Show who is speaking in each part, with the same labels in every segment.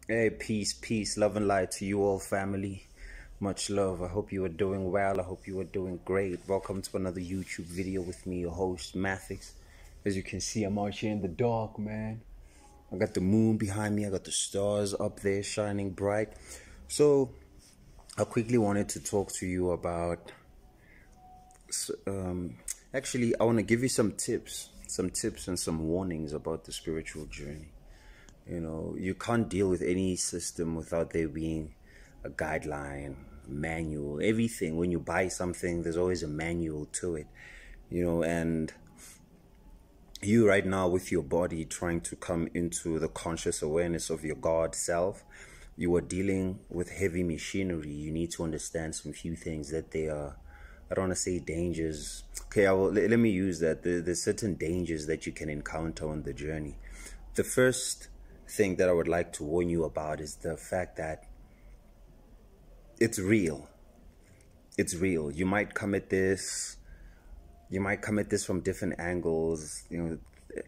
Speaker 1: Hey, peace, love and light to you all, family. Much love. I hope you are doing well. I hope you are doing great. Welcome to another YouTube video with me, your host, Mathix. As you can see, I'm out here in the dark, man. I got the moon behind me. I got the stars up there shining bright. So, I quickly wanted to talk to you about. Actually, I want to give you some tips and some warnings about the spiritual journey. You know, you can't deal with any system without there being a guideline, manual, everything. When you buy something, there's always a manual to it, and you right now with your body trying to come into the conscious awareness of your God self, you are dealing with heavy machinery. You need to understand some few things that they are, I don't want to say dangers. Okay, let me use that. There's certain dangers that you can encounter on the journey. The first thing that I would like to warn you about is the fact that it's real. It's real. You might come at this from different angles,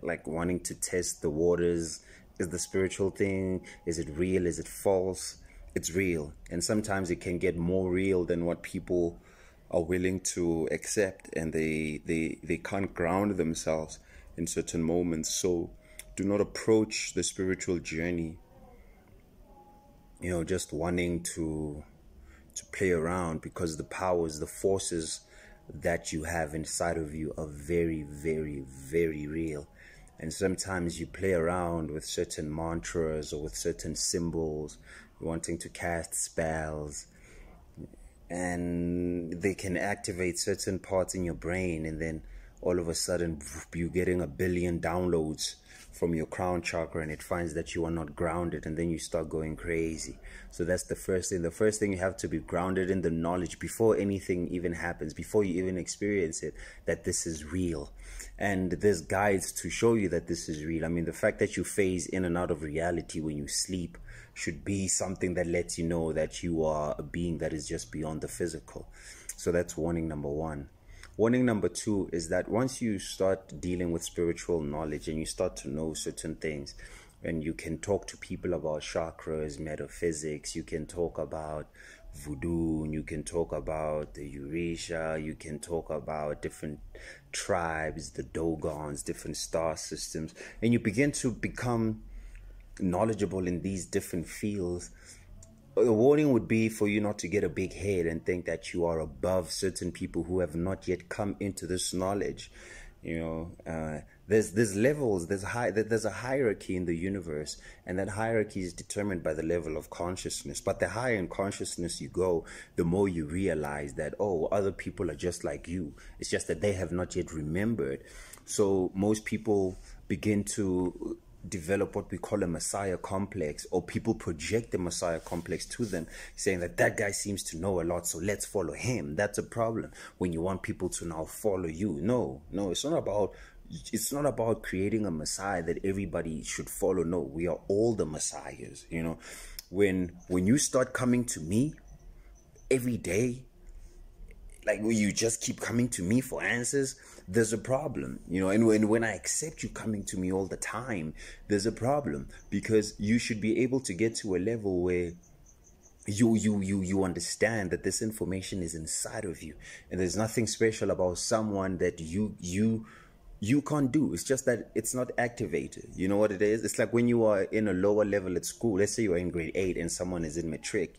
Speaker 1: like wanting to test the waters. Is the spiritual thing, is it real? Is it false? It's real. And sometimes it can get more real than what people are willing to accept, and they can't ground themselves in certain moments. So do not approach the spiritual journey, just wanting to play around, because the powers, the forces that you have inside of you are very, very, very real. And sometimes you play around with certain mantras or with certain symbols, wanting to cast spells, and they can activate certain parts in your brain, and then all of a sudden you're getting 1 billion downloads from your crown chakra, and it finds that you are not grounded, and then you start going crazy. So that's the first thing. The first thing, you have to be grounded in the knowledge before anything even happens, before you even experience it, that this is real. And there's guides to show you that this is real. I mean, the fact that you phase in and out of reality when you sleep should be something that lets you know that you are a being that is just beyond the physical. So that's warning number one. Warning number two is that once you start dealing with spiritual knowledge and you start to know certain things, and you can talk to people about chakras, metaphysics, you can talk about voodoo, you can talk about the Urisha, you can talk about different tribes, the Dogons, different star systems, and you begin to become knowledgeable in these different fields. The warning would be for you not to get a big head and think that you are above certain people who have not yet come into this knowledge. There's levels, there's a hierarchy in the universe, and that hierarchy is determined by the level of consciousness. But the higher in consciousness you go, the more you realize that, oh, other people are just like you. It's just that they have not yet remembered. So most people begin to develop what we call a messiah complex, or people project the messiah complex to them, saying that guy seems to know a lot, so let's follow him. That's a problem when you want people to now follow you. No, it's not about creating a messiah that everybody should follow. No, we are all the messiahs. When you start coming to me every day, like you just keep coming to me for answers, there's a problem, and when I accept you coming to me all the time, there's a problem, because you should be able to get to a level where you understand that this information is inside of you, and there's nothing special about someone that you can't do. It's just that it's not activated. You know what it is? It's like when you are in a lower level at school. Let's say you're in grade 8 and someone is in matric.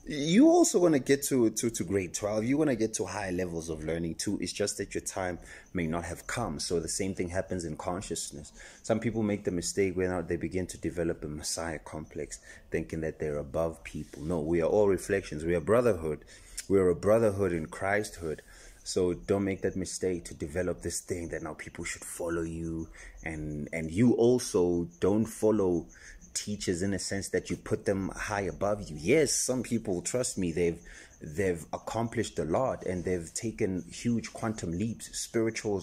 Speaker 1: You also want to get to grade 12. You want to get to higher levels of learning too. It's just that your time may not have come. So the same thing happens in consciousness. Some people make the mistake when they begin to develop a messiah complex, thinking that they're above people. No, we are all reflections. We are brotherhood. We are a brotherhood in Christhood. So don't make that mistake to develop this thing that now people should follow you, and you also don't follow teachers in a sense that you put them high above you. Yes, some people, trust me, they've accomplished a lot, and they've taken huge quantum leaps, spiritual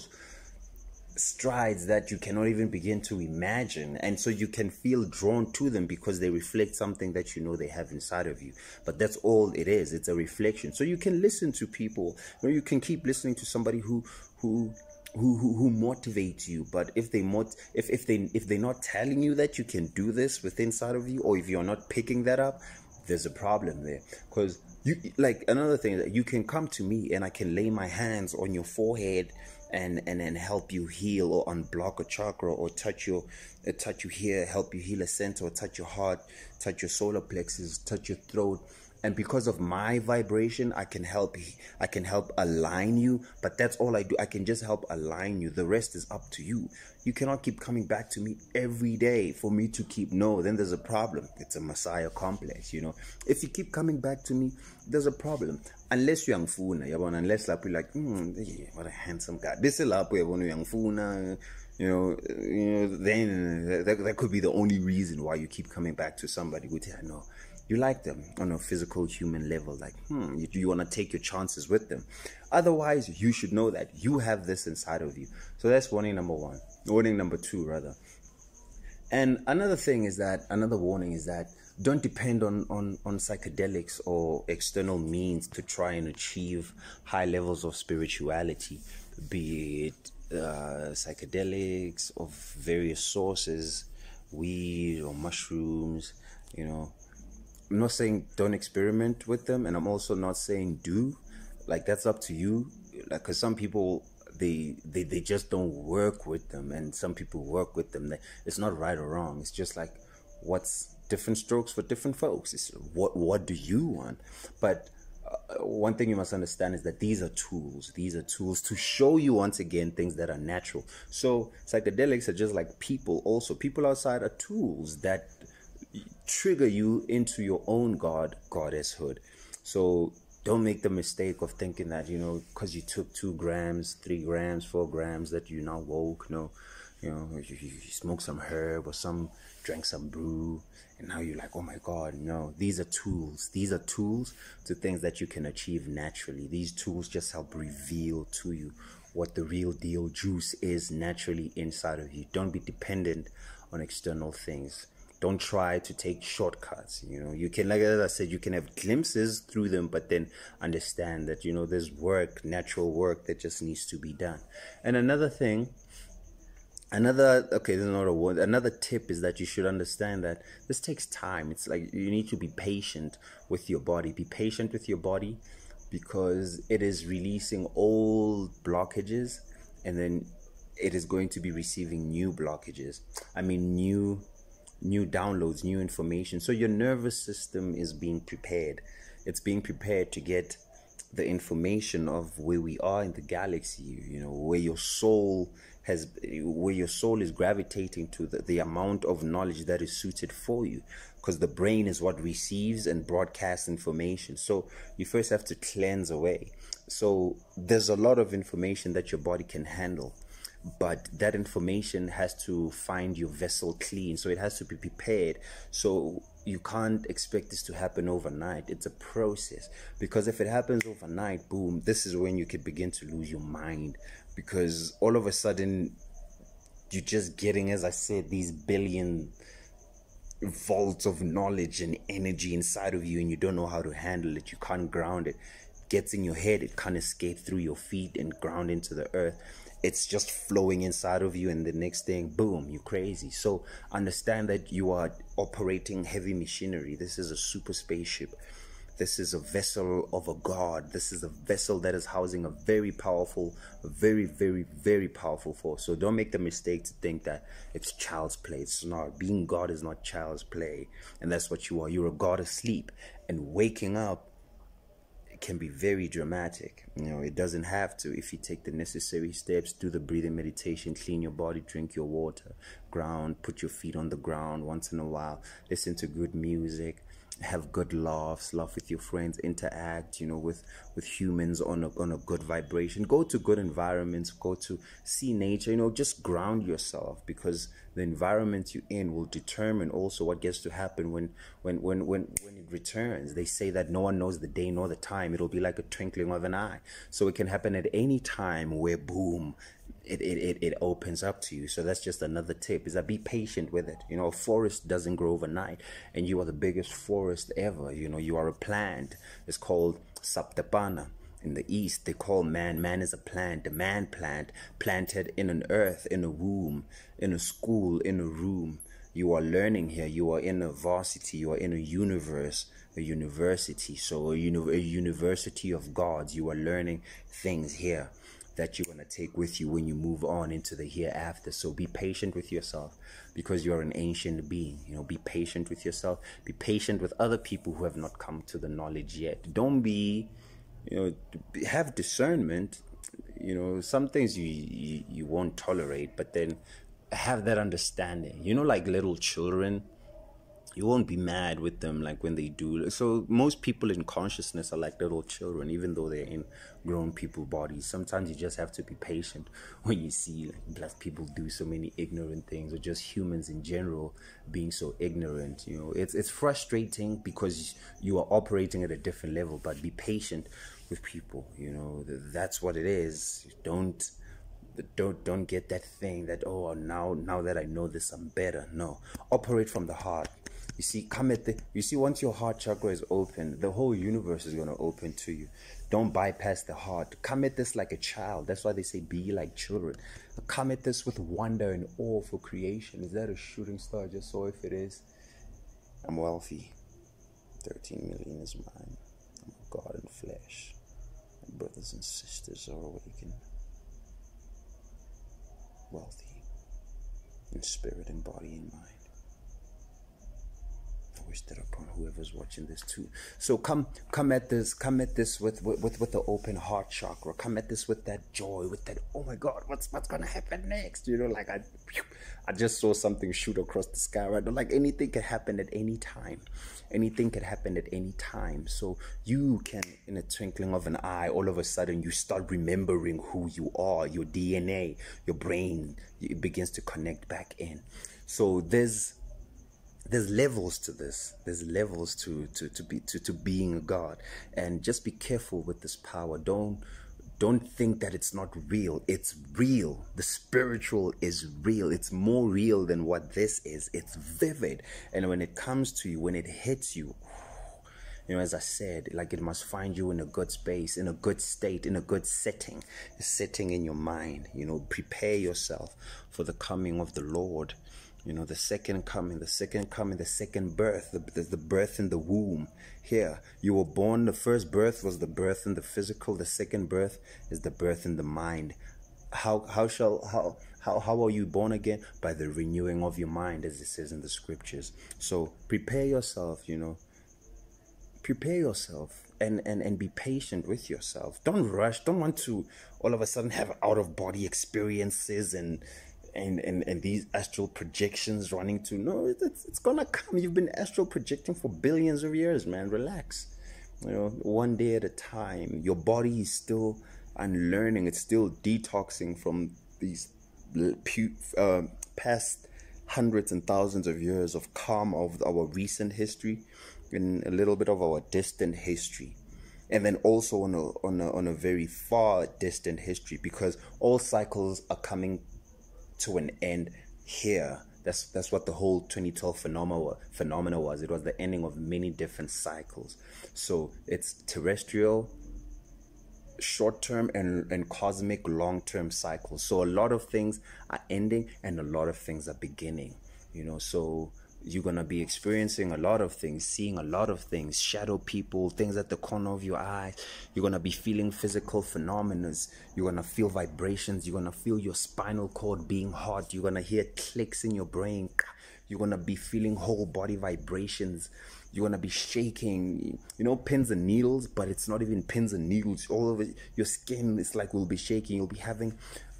Speaker 1: strides that you cannot even begin to imagine, and so you can feel drawn to them because they reflect something that they have inside of you. But that's all it is. It's a reflection. So you can listen to people, or you can keep listening to somebody who who motivate you. But if they're not telling you that you can do this within inside of you, or if you're not picking that up, there's a problem there. Because you, like, another thing, that you can come to me and I can lay my hands on your forehead and help you heal or unblock a chakra, or touch you here, help you heal a center, or touch your heart, touch your solar plexus, touch your throat. And because of my vibration, I can help align you. But that's all I do. I can just help align you. The rest is up to you. You cannot keep coming back to me every day for me to keep. No, then there's a problem. It's a Messiah complex, If you keep coming back to me, there's a problem. Unless you're Funa, unless you're like, yeah, what a handsome guy. This is like young Funa. Then that could be the only reason why you keep coming back to somebody who I know you like them on a physical human level. Like, you want to take your chances with them. Otherwise, you should know that you have this inside of you. So that's warning number one. Warning number two, rather. And another warning is that don't depend on psychedelics or external means to try and achieve high levels of spirituality, be it psychedelics of various sources, weed or mushrooms. I'm not saying don't experiment with them, and I'm also not saying do. Like, that's up to you. Like, because some people, they just don't work with them, and some people work with them. It's not right or wrong. It's just like, what's different strokes for different folks. It's what do you want? But one thing you must understand is that these are tools. These are tools to show you, once again, things that are natural. So psychedelics are just like people. Also, people outside are tools that trigger you into your own goddesshood. So don't make the mistake of thinking that, because you took 2 grams, 3 grams, 4 grams, that you now woke. No, you smoked some herb or drank some brew, and now you're like, oh my God. No, these are tools. These are tools to things that you can achieve naturally. These tools just help reveal to you what the real deal juice is naturally inside of you. Don't be dependent on external things. Don't try to take shortcuts. You can, like I said, you can have glimpses through them, but then understand that, there's natural work that just needs to be done. And another thing, another tip is that you should understand that this takes time. It's like you need to be patient with your body. Be patient with your body, because it is releasing old blockages, and then it is going to be receiving new blockages. New downloads, new information. So your nervous system is being prepared. It's being prepared to get the information of where we are in the galaxy, where your soul is gravitating to, the amount of knowledge that is suited for you, because the brain is what receives and broadcasts information. So you first have to cleanse away. So there's a lot of information that your body can handle, but that information has to find your vessel clean. So it has to be prepared. So you can't expect this to happen overnight. It's a process, because if it happens overnight, boom, this is when you could begin to lose your mind, because all of a sudden you're just getting, as I said, these billion volts of knowledge and energy inside of you, and you don't know how to handle it. You can't ground it. It gets in your head, it can't escape through your feet and ground into the earth. It's just flowing inside of you, and the next thing, boom, you're crazy. So understand that you are operating heavy machinery. This is a super spaceship. This is a vessel of a god. This is a vessel that is housing a very powerful, very, very, very powerful force. So don't make the mistake to think that it's child's play. It's not. Being God is not child's play. And that's what you are. You're a god asleep. And waking up can be very dramatic. It doesn't have to, if you take the necessary steps, do the breathing meditation, clean your body, drink your water, ground, put your feet on the ground once in a while, listen to good music, have good laughs, laugh with your friends, interact, with humans on a good vibration, go to good environments, go to see nature, just ground yourself, because the environment you're in will determine also what gets to happen when it returns. They say that no one knows the day nor the time. It'll be like a twinkling of an eye. So it can happen at any time where, boom, it opens up to you. So that's just another tip, is that be patient with it. A forest doesn't grow overnight, and you are the biggest forest ever. You are a plant. It's called Saptapana. In the East, they call man is a plant, a man plant, planted in an earth, in a womb, in a school, in a room. You are learning here. You are in a varsity. You are in a universe, a university. So a university of gods. You are learning things here that you're going to take with you when you move on into the hereafter. So be patient with yourself, because you're an ancient being. Be patient with yourself. Be patient with other people who have not come to the knowledge yet. Don't be, have discernment. Some things you won't tolerate, but then have that understanding. Like little children, you won't be mad with them like when they do. So most people in consciousness are like little children, even though they're in grown people bodies. Sometimes you just have to be patient when you see like black people do so many ignorant things, or just humans in general being so ignorant. It's frustrating because you are operating at a different level. But be patient with people. That's what it is. Don't get that thing that, oh, now that I know this, I'm better. No, operate from the heart. You see, once your heart chakra is open, the whole universe is going to open to you. Don't bypass the heart. Come at this like a child. That's why they say be like children. Come at this with wonder and awe for creation. Is that a shooting star? I just saw if it is. I'm wealthy. 13 million is mine. I'm a God in flesh. My brothers and sisters are awakened. Wealthy in spirit and body and mind. I wish that upon whoever's watching this too. So come at this with the open heart chakra. Come at this with that joy, with that, oh my God, what's gonna happen next? Like I just saw something shoot across the sky, right? Like anything can happen at any time. Anything can happen at any time. So you can, in a twinkling of an eye, all of a sudden you start remembering who you are. Your DNA, your brain, it begins to connect back in. So there's levels to this. There's levels to being a God, and just be careful with this power. Don't think that it's not real. It's real. The spiritual is real. It's more real than what this is. It's vivid, and when it comes to you, when it hits you, as I said, like, it must find you in a good space, in a good state, in a good setting in your mind. Prepare yourself for the coming of the Lord. The second coming, the second birth, the birth in the womb. Here, you were born. The first birth was the birth in the physical. The second birth is the birth in the mind. How are you born again? By the renewing of your mind, as it says in the scriptures. So prepare yourself. Prepare yourself and be patient with yourself. Don't rush. Don't want to all of a sudden have out of body experiences and these astral projections running to. No, it's gonna come. You've been astral projecting for billions of years, man. Relax. One day at a time. Your body is still unlearning. It's still detoxing from these past hundreds and thousands of years of karma of our recent history and a little bit of our distant history. And then also on a very far distant history, because all cycles are coming to an end here. That's what the whole 2012 phenomena was. It was the ending of many different cycles. So it's terrestrial, short-term, and cosmic long-term cycles. So a lot of things are ending and a lot of things are beginning. So you're going to be experiencing a lot of things, seeing a lot of things, shadow people, things at the corner of your eye. You're going to be feeling physical phenomena. You're going to feel vibrations. You're going to feel your spinal cord being hot. You're going to hear clicks in your brain. You're going to be feeling whole body vibrations. You're going to be shaking, pins and needles, but it's not even pins and needles. All over your skin, it's like will be shaking. You'll be having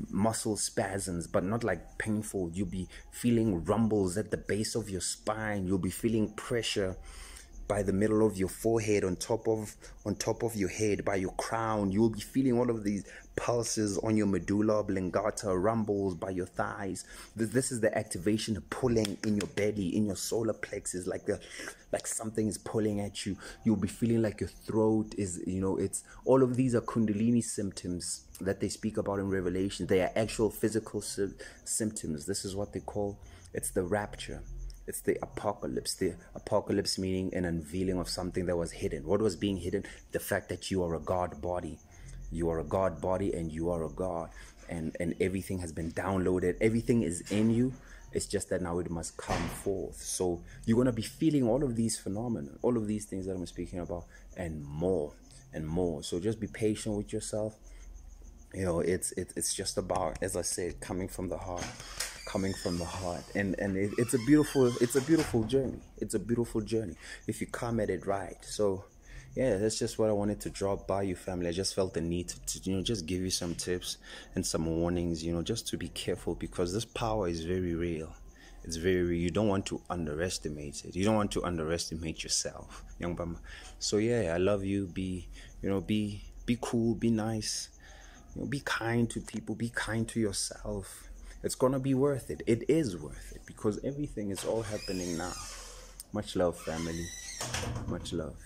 Speaker 1: muscle spasms, but not like painful. You'll be feeling rumbles at the base of your spine. You'll be feeling pressure by the middle of your forehead, on top of your head, by your crown. You'll be feeling all of these pulses on your medulla oblongata, rumbles by your thighs. This is the activation of pulling in your belly, in your solar plexus, like something is pulling at you. You'll be feeling like your throat is, it's all of these are Kundalini symptoms that they speak about in Revelation. They are actual physical symptoms. This is what they call, it's the rapture. It's the apocalypse meaning an unveiling of something that was hidden. What was being hidden? The fact that you are a God body. You are a God body, and you are a God, and everything has been downloaded. Everything is in you. It's just that now it must come forth. So you're going to be feeling all of these phenomena, all of these things that I'm speaking about, and more and more. So just be patient with yourself. You know, it's just about, as I said, coming from the heart, and it's a beautiful journey. It's a beautiful journey if you come at it right. So yeah, that's just what I wanted to drop by you, family. I just felt the need to just give you some tips and some warnings, just to be careful, because this power is very real. It's very real. You don't want to underestimate it. You don't want to underestimate yourself, young Bama. So yeah, I love you. Be cool, be nice. Be kind to people, be kind to yourself. It's gonna be worth it. It is worth it, because everything is all happening now. Much love, family. Much love.